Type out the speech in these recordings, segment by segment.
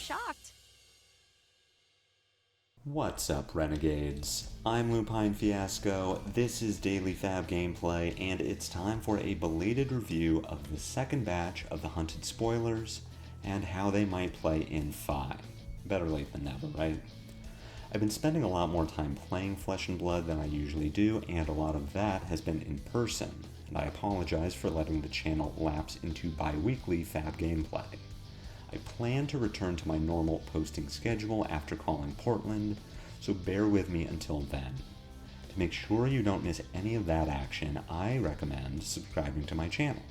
shocked. What's up, Renegades? I'm Lupine Fiasco, this is Daily Fab Gameplay, and it's time for a belated review of the second batch of the Hunted spoilers and how they might play in Fi. Better late than never, right? I've been spending a lot more time playing Flesh and Blood than I usually do, and a lot of that has been in person, and I apologize for letting the channel lapse into bi-weekly Fab Gameplay. I plan to return to my normal posting schedule after calling Portland, so bear with me until then. To make sure you don't miss any of that action, I recommend subscribing to my channel.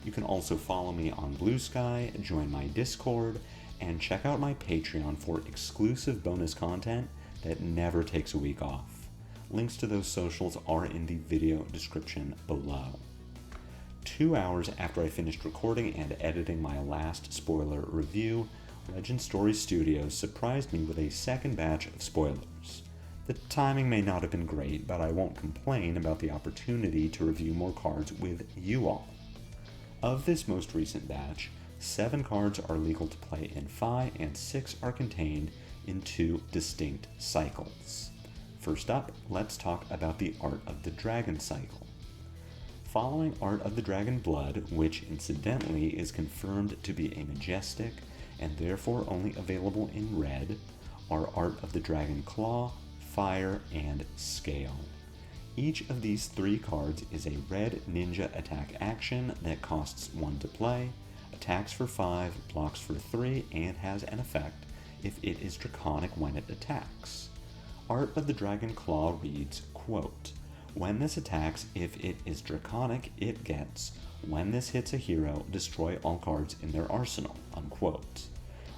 You can also follow me on Blue Sky, join my Discord, and check out my Patreon for exclusive bonus content that never takes a week off. Links to those socials are in the video description below. 2 hours after I finished recording and editing my last spoiler review, Legend Story Studios surprised me with a second batch of spoilers. The timing may not have been great, but I won't complain about the opportunity to review more cards with you all. Of this most recent batch, 7 cards are legal to play in Fi and 6 are contained in 2 distinct cycles. First up, let's talk about the Art of the Dragon cycle. Following Art of the Dragon Blood, which incidentally is confirmed to be a majestic and therefore only available in red, are Art of the Dragon Claw, Fire, and Scale. Each of these 3 cards is a red ninja attack action that costs 1 to play, attacks for 5, blocks for 3, and has an effect if it is draconic when it attacks. Art of the Dragon Claw reads, quote, "When this attacks, if it is draconic, it gets, when this hits a hero, destroy all cards in their arsenal," unquote.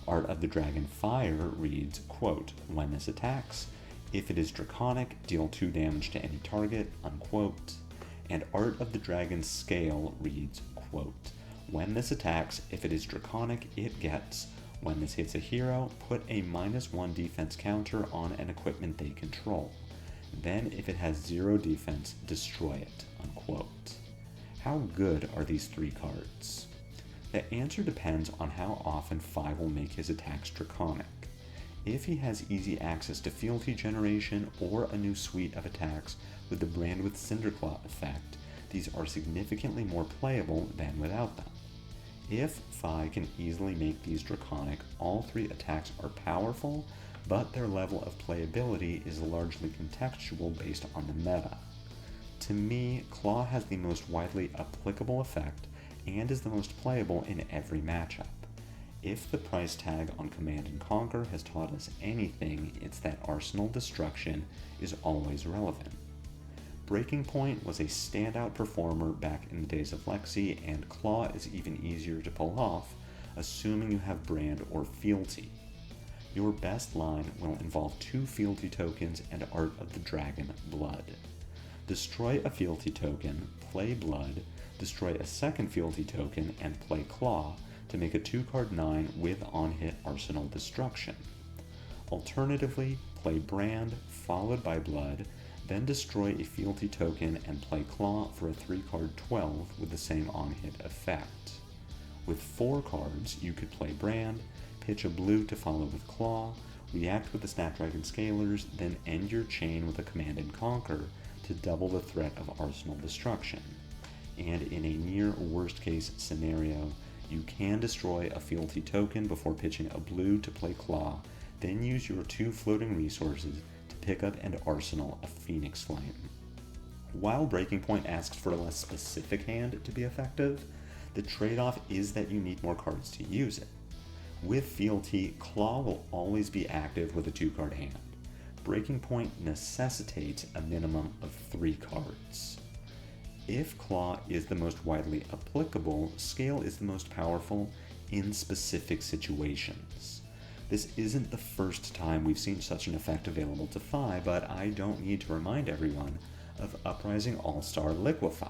Art of the Dragon Fire reads, quote, "When this attacks, if it is draconic, deal 2 damage to any target," unquote. And Art of the Dragon Scale reads, quote, "When this attacks, if it is draconic, it gets, when this hits a hero, put a -1 defense counter on an equipment they control. Then, if it has 0 defense, destroy it," unquote. How good are these 3 cards? The answer depends on how often Fi will make his attacks draconic. If he has easy access to fealty generation or a new suite of attacks with the Brand with Cinderclaw effect, these are significantly more playable than without them. If Fi can easily make these draconic, all 3 attacks are powerful, but their level of playability is largely contextual based on the meta. To me, Claw has the most widely applicable effect and is the most playable in every matchup. If the price tag on Command & Conquer has taught us anything, it's that arsenal destruction is always relevant. Breaking Point was a standout performer back in the days of Lexi, and Claw is even easier to pull off, assuming you have Brand or Fealty. Your best line will involve 2 fealty tokens and Art of the Dragon Blood. Destroy a fealty token, play Blood, destroy a second fealty token, and play Claw to make a 2-card 9 with on-hit arsenal destruction. Alternatively, play Brand, followed by Blood, then destroy a fealty token and play Claw for a 3-card 12 with the same on-hit effect. With 4 cards, you could play Brand, pitch a blue to follow with Claw, react with the Snapdragon Scalers, then end your chain with a Command & Conquer to double the threat of arsenal destruction. And in a near worst-case scenario, you can destroy a fealty token before pitching a blue to play Claw, then use your 2 floating resources to pick up and arsenal a Phoenix Flame. While Breaking Point asks for a less specific hand to be effective, the trade-off is that you need more cards to use it. With Fealty, Claw will always be active with a 2-card hand. Breaking Point necessitates a minimum of 3 cards. If Claw is the most widely applicable, Scale is the most powerful in specific situations. This isn't the first time we've seen such an effect available to Fi, but I don't need to remind everyone of Uprising All-Star Liquefy.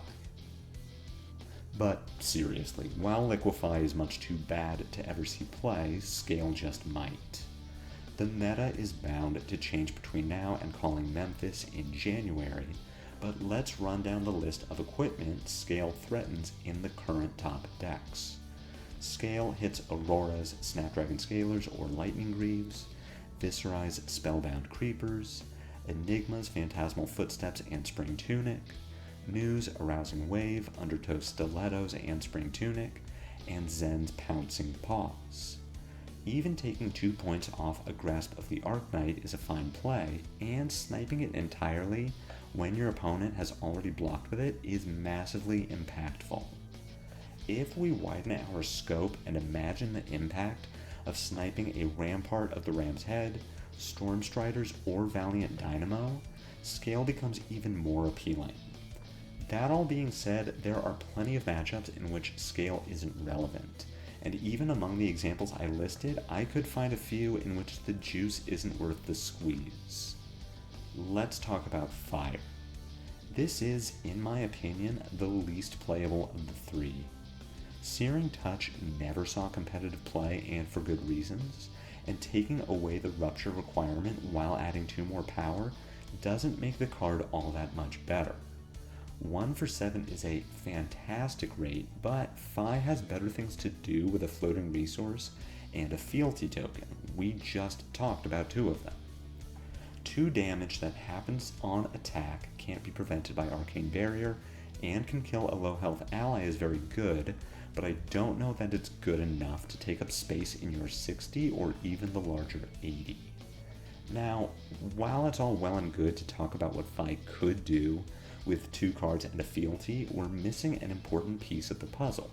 But seriously, while Liquefy is much too bad to ever see play, Scale just might. The meta is bound to change between now and calling Memphis in January, but let's run down the list of equipment Scale threatens in the current top decks. Scale hits Aurora's Snapdragon Scalers or Lightning Greaves, Viscerai's Spellbound Creepers, Enigma's Phantasmal Footsteps and Spring Tunic, Mew's Arousing Wave, Undertow's Stilettos and Spring Tunic, and Zen's Pouncing Paws. Even taking 2 points off a Grasp of the Arc-Knight is a fine play, and sniping it entirely when your opponent has already blocked with it is massively impactful. If we widen our scope and imagine the impact of sniping a Rampart of the Ram's Head, Stormstriders, or Valiant Dynamo, Scale becomes even more appealing. That all being said, there are plenty of matchups in which Scale isn't relevant, and even among the examples I listed, I could find a few in which the juice isn't worth the squeeze. Let's talk about Fire. This is, in my opinion, the least playable of the three. Searing Touch never saw competitive play, and for good reasons, and taking away the Rupture requirement while adding 2 more power doesn't make the card all that much better. 1 for 7 is a fantastic rate, but Fi has better things to do with a floating resource and a fealty token. We just talked about 2 of them. 2 damage that happens on attack can't be prevented by Arcane Barrier, and can kill a low health ally is very good, but I don't know that it's good enough to take up space in your 60 or even the larger 80. Now, while it's all well and good to talk about what Fi could do with 2 cards and a fealty, we're missing an important piece of the puzzle.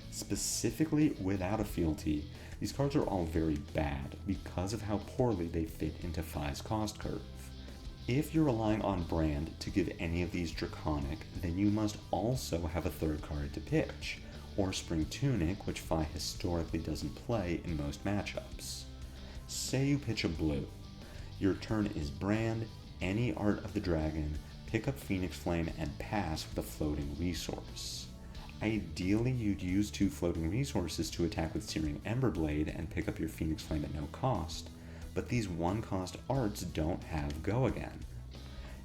Specifically, without a fealty, these cards are all very bad because of how poorly they fit into Fi's cost curve. If you're relying on Brand to give any of these Draconic, then you must also have a 3rd card to pitch, or Spring Tunic, which Fi historically doesn't play in most matchups. Say you pitch a blue. Your turn is Brand, any Art of the Dragon, pick up Phoenix Flame, and pass with a floating resource. Ideally, you'd use 2 floating resources to attack with Searing Emberblade and pick up your Phoenix Flame at no cost, but these 1-cost arts don't have Go Again.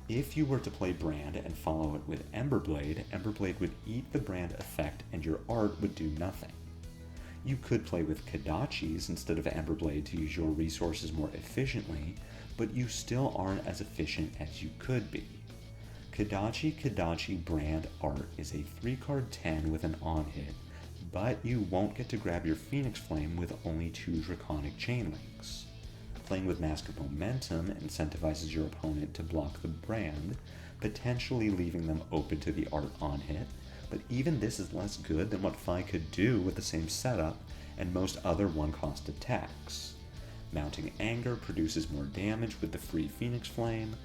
If you were to play Brand and follow it with Emberblade, Emberblade would eat the Brand effect and your art would do nothing. You could play with Kodachis instead of Emberblade to use your resources more efficiently, but you still aren't as efficient as you could be. Kodachi Brand Art is a 3-card 10 with an on-hit, but you won't get to grab your Phoenix Flame with only 2 Draconic Chainlinks. Playing with Mask of Momentum incentivizes your opponent to block the Brand, potentially leaving them open to the art on-hit, but even this is less good than what Fi could do with the same setup and most other 1-cost attacks. Mounting Anger produces more damage with the free Phoenix Flame,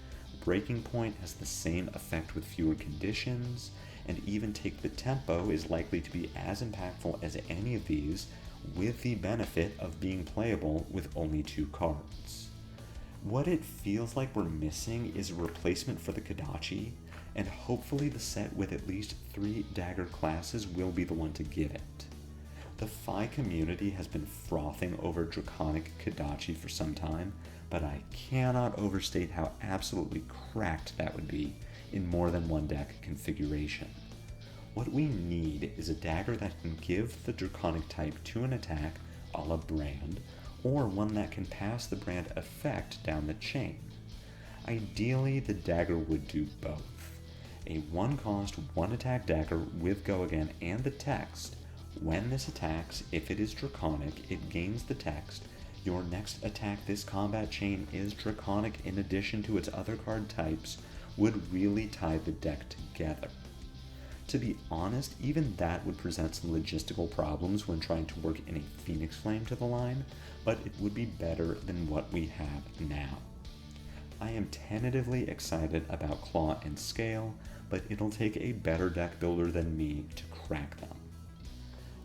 Breaking Point has the same effect with fewer conditions, and even Take the Tempo is likely to be as impactful as any of these, with the benefit of being playable with only 2 cards. What it feels like we're missing is a replacement for the Kodachi, and hopefully the set with at least 3 dagger classes will be the one to give it. The Fi community has been frothing over Draconic Kodachi for some time, but I cannot overstate how absolutely cracked that would be in more than one deck configuration. What we need is a dagger that can give the Draconic type to an attack a la Brand, or one that can pass the Brand effect down the chain. Ideally, the dagger would do both. A 1-cost, 1-attack dagger with Go Again and the text. When this attacks, if it is Draconic, it gains the text. Your next attack this combat chain is Draconic in addition to its other card types, would really tie the deck together. To be honest, even that would present some logistical problems when trying to work in a Phoenix Flame to the line, but it would be better than what we have now. I am tentatively excited about Claw and Scale, but it'll take a better deck builder than me to crack them.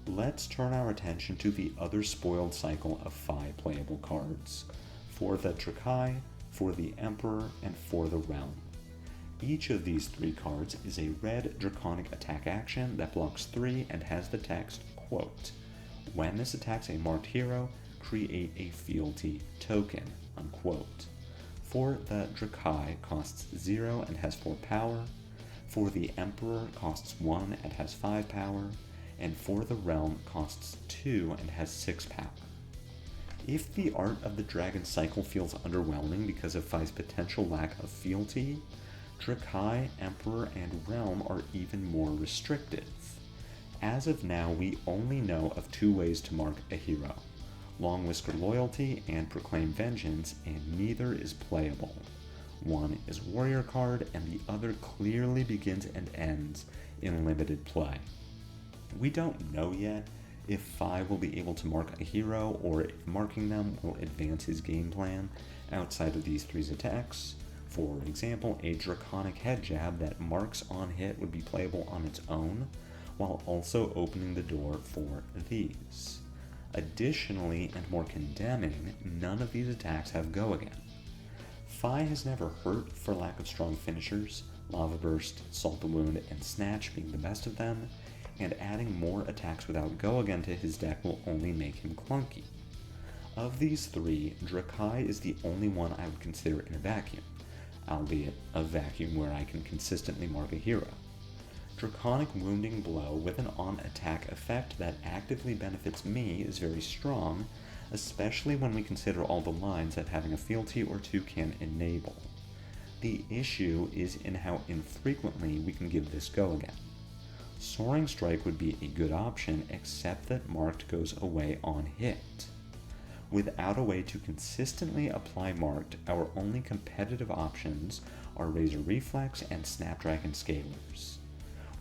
Let's turn our attention to the other spoiled cycle of 5 playable cards, for the Dracai, for the Emperor, and for the Realm. Each of these 3 cards is a red Draconic attack action that blocks 3 and has the text, quote, "When this attacks a marked hero, create a fealty token," unquote. For the Dracai, costs 0 and has 4 power. For the Emperor, costs 1 and has 5 power. and for the realm costs 2 and has 6 power. If the art of the dragon cycle feels underwhelming because of Phi's potential lack of fealty, Dracai, Emperor, and Realm are even more restrictive. As of now, we only know of 2 ways to mark a hero: Long Whisker Loyalty and Proclaim Vengeance, and neither is playable. One is Warrior card, and the other clearly begins and ends in limited play. We don't know yet if Phi will be able to mark a hero, or if marking them will advance his game plan outside of these 3 attacks. For example, a Draconic Head Jab that marks on hit would be playable on its own, while also opening the door for these. Additionally, and more condemning, none of these attacks have Go Again. Phi has never hurt for lack of strong finishers, Lava Burst, Salt the Wound, and Snatch being the best of them, and adding more attacks without Go Again to his deck will only make him clunky. Of these 3, Dracai is the only one I would consider in a vacuum, albeit a vacuum where I can consistently mark a hero. Draconic Wounding Blow with an on-attack effect that actively benefits me is very strong, especially when we consider all the lines that having a fealty or 2 can enable. The issue is in how infrequently we can give this Go Again. Soaring Strike would be a good option, except that Marked goes away on hit. Without a way to consistently apply Marked, our only competitive options are Razor Reflex and Snapdragon Scalers.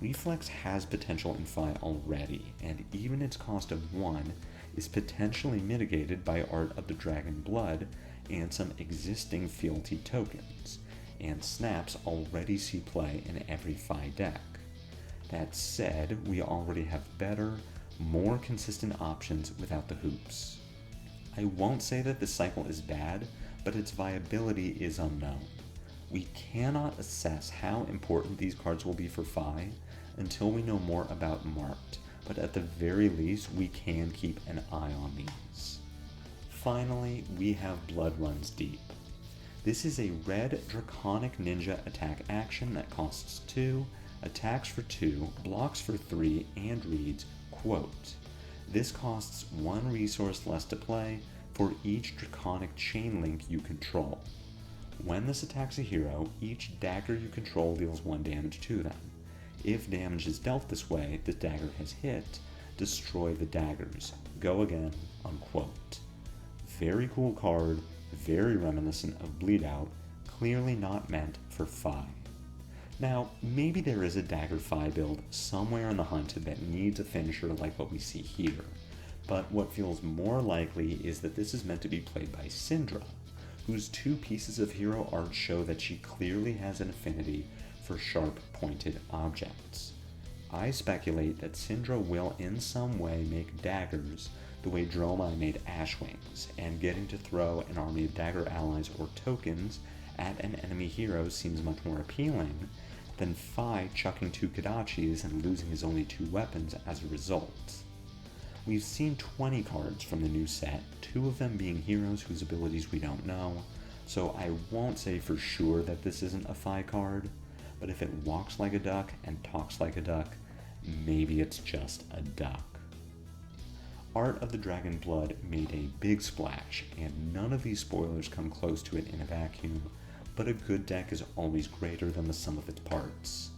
Reflex has potential in Phi already, and even its cost of 1 is potentially mitigated by Art of the Dragon Blood and some existing fealty tokens, and Snaps already see play in every Phi deck. That said, we already have better, more consistent options without the hoops. I won't say that this cycle is bad, but its viability is unknown. We cannot assess how important these cards will be for Phi until we know more about Marked, but at the very least we can keep an eye on these. Finally, we have Blood Runs Deep. This is a red Draconic Ninja attack action that costs 2, attacks for 2, blocks for 3, and reads, quote, "This costs 1 resource less to play for each Draconic chain link you control. When this attacks a hero, each dagger you control deals 1 damage to them. If damage is dealt this way, the dagger has hit, destroy the daggers. Go again," unquote. Very cool card, very reminiscent of Bleed Out, clearly not meant for Phi. Now, maybe there is a Dagger Phi build somewhere in the hunt that needs a finisher like what we see here, but what feels more likely is that this is meant to be played by Syndra, whose 2 pieces of hero art show that she clearly has an affinity for sharp-pointed objects. I speculate that Syndra will in some way make daggers the way Dromai made Ashwings, and getting to throw an army of dagger allies or tokens at an enemy hero seems much more appealing than Phi chucking 2 Kodachis and losing his only 2 weapons as a result. We've seen 20 cards from the new set, 2 of them being heroes whose abilities we don't know, so I won't say for sure that this isn't a Phi card, but if it walks like a duck and talks like a duck, maybe it's just a duck. Art of the Dragon Blood made a big splash, and none of these spoilers come close to it in a vacuum, but a good deck is always greater than the sum of its parts.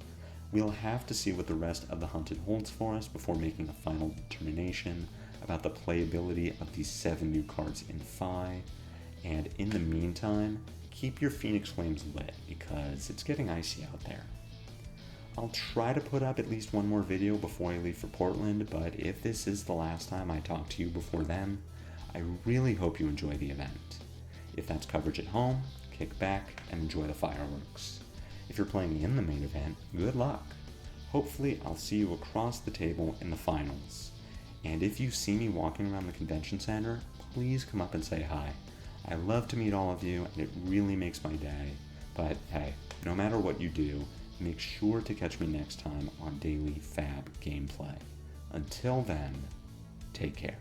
We'll have to see what the rest of the Hunted holds for us before making a final determination about the playability of these 7 new cards in Phi, and in the meantime, keep your Phoenix Flames lit, because it's getting icy out there. I'll try to put up at least 1 more video before I leave for Portland, but if this is the last time I talk to you before then, I really hope you enjoy the event. If that's coverage at home, kick back and enjoy the fireworks. If you're playing in the main event, good luck. Hopefully I'll see you across the table in the finals. And if you see me walking around the convention center, please come up and say hi. I love to meet all of you, and it really makes my day. But hey, no matter what you do, make sure to catch me next time on Daily Fab Gameplay. Until then, take care.